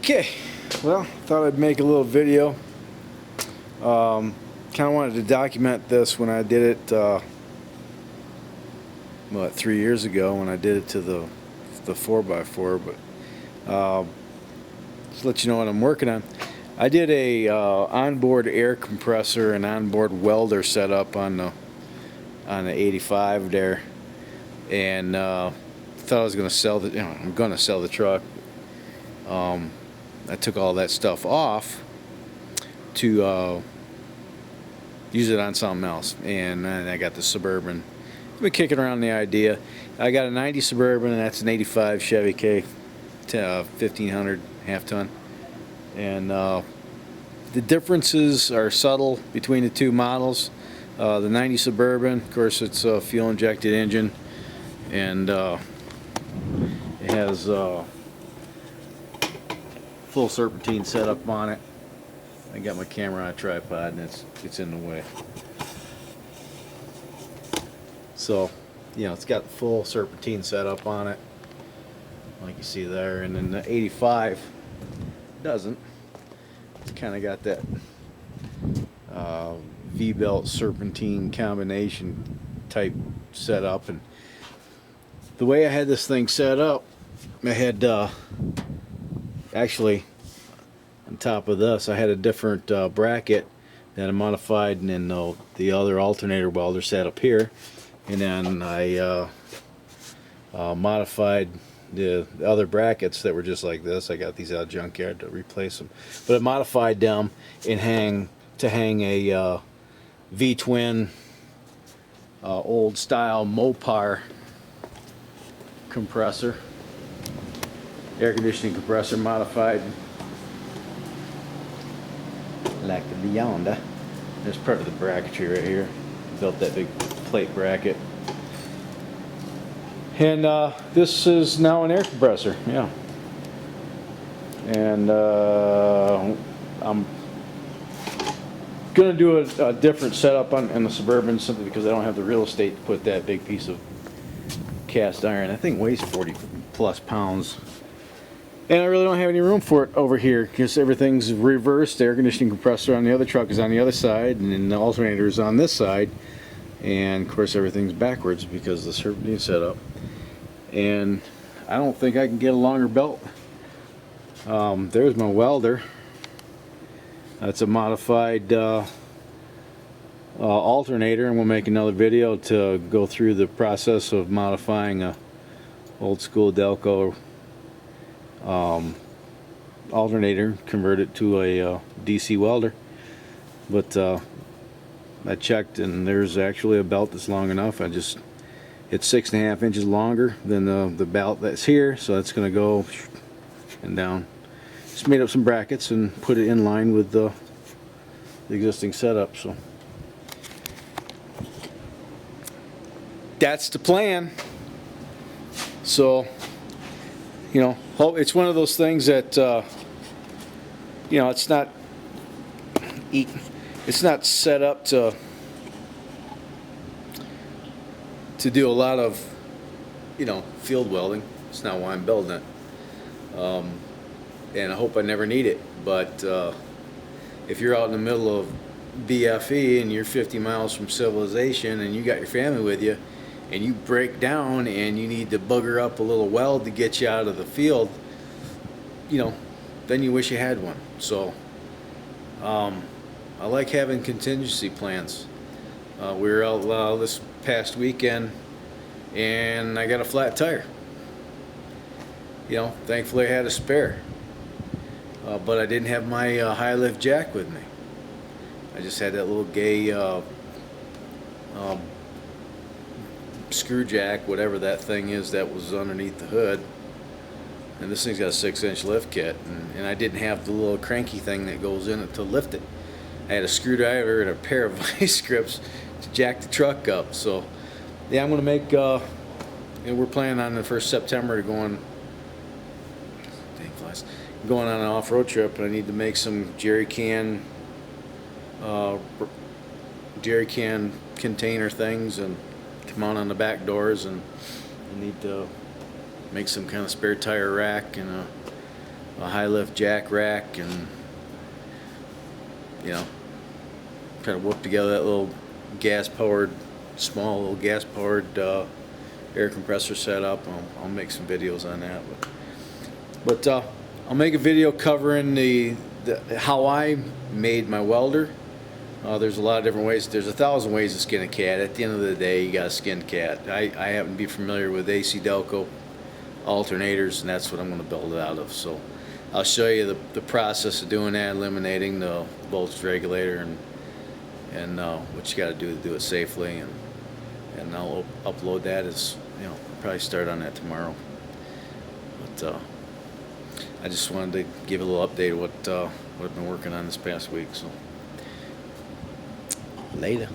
Okay, well, thought I'd make a little video. Kind of wanted to document this when I did it, 3 years ago when I did it to the 4x4, but just let you know what I'm working on. I did a onboard air compressor and onboard welder setup on the 85 there, and thought I was going to sell the. I'm going to sell the truck. I took all that stuff off to use it on something else, and then I got the Suburban. I've been kicking around the idea. I got a 90 Suburban, and that's an 85 Chevy K, 1500 half ton, and the differences are subtle between the two models. The 90 Suburban, of course, it's a fuel injected engine, and it has full serpentine setup on it. I got my camera on a tripod, and it's in the way. So, it's got full serpentine setup on it, like you see there. And then the 85 doesn't. It's kind of got that V-belt serpentine combination type setup. And the way I had this thing set up, I had actually, on top of this, I had a different bracket that I modified, and then the other alternator welder sat up here, and then I modified the other brackets that were just like this. I got these out of junkyard to replace them, but I modified them and hang a V-twin old style Mopar compressor, air conditioning compressor, modified like the Beyond. That's part of the bracketry right here. Built that big plate bracket, and this is now an air compressor. Yeah, and I'm gonna do a different setup on the Suburban, simply because I don't have the real estate to put that big piece of cast iron. I think weighs 40 plus pounds. And I really don't have any room for it over here because everything's reversed. The air conditioning compressor on the other truck is on the other side, and then the alternator is on this side. And of course everything's backwards because of the serpentine setup. And I don't think I can get a longer belt. There's my welder. That's a modified alternator, and we'll make another video to go through the process of modifying a old school Delco alternator, convert it to a DC welder. But I checked, and there's actually a belt that's long enough. It's 6.5 inches longer than the belt that's here, so that's going to go and down. Just made up some brackets and put it in line with the existing setup. So that's the plan. So it's one of those things that it's not set up to do a lot of field welding. It's not why I'm building it, and I hope I never need it. But if you're out in the middle of BFE and you're 50 miles from civilization and you got your family with you, and you break down and you need to bugger up a little weld to get you out of the field, then you wish you had one. So I like having contingency plans. We were out this past weekend, and I got a flat tire. Thankfully I had a spare, but I didn't have my high lift jack with me. I just had that little gay screw jack, whatever that thing is that was underneath the hood, and this thing's got a 6-inch lift kit, and I didn't have the little cranky thing that goes in it to lift it. I had a screwdriver and a pair of vice grips to jack the truck up. So yeah, I'm gonna make we're planning on the 1st September to going on an off-road trip, and I need to make some jerry can container things and come on the back doors, and I need to make some kind of spare tire rack and a a high lift jack rack, and you know, kind of whip together that little small little gas powered air compressor setup. I'll make some videos on that, but I'll make a video covering the how I made my welder. There's a lot of different ways. There's 1,000 ways to skin a cat. At the end of the day, you got to skin cat. I happen to be familiar with AC Delco alternators, and that's what I'm going to build it out of. So I'll show you the process of doing that, eliminating the voltage regulator, and what you got to do it safely, and I'll upload that as, you know, probably start on that tomorrow. But I just wanted to give a little update of what I've been working on this past week. So later.